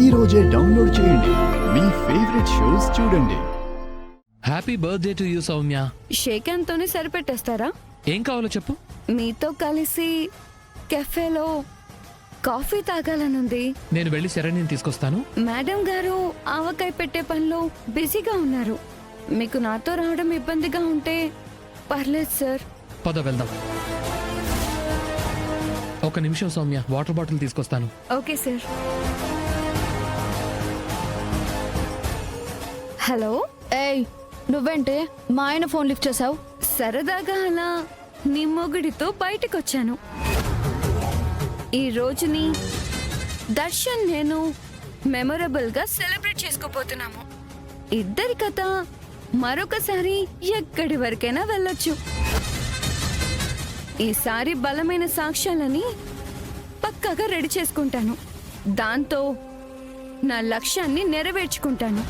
ఈ రోజే డౌన్లోడ్ చేయండి. మీ ఫేవరెట్ షోస్ చూడండి. Happy birthday to you Soumya. Shake హ్యాండ్తోనే సరిపెట్టేస్తారా? ఏం కావాలో చెప్పు. మీతో కలిసి కెఫేలో కాఫీ తాగాలనుంది. నేను వెళ్ళి శరణ్యని తీసుకొస్తాను. మేడం గారు ఆవకాయ పెట్టే పనిలో బిజీగా ఉన్నారు. మీకు నాతో రావడం ఇబ్బందిగా ఉంటే పర్లేదు సార్. పద వెళ్దాం. ఒక నిమిషం సౌమ్య, వాటర్ బాటిల్ తీసుకొస్తాను. Okay sir. హలో. ఏయ్, నువ్వేంటే మా ఆయన ఫోన్ లిఫ్ట్ చేసావు? సరదాగా అలా నీ మొగుడితో బయటకొచ్చాను. ఈ రోజుని దర్శన్ నేను మెమొరబుల్ గా సెలబ్రేట్ చేసుకోబోతున్నాము. ఇద్దరి కథ మరొకసారి ఎక్కడి వరకైనా వెళ్ళొచ్చు. ఈసారి బలమైన సాక్ష్యాలని పక్కాగా రెడీ చేసుకుంటాను. దాంతో నా లక్ష్యాన్ని నెరవేర్చుకుంటాను.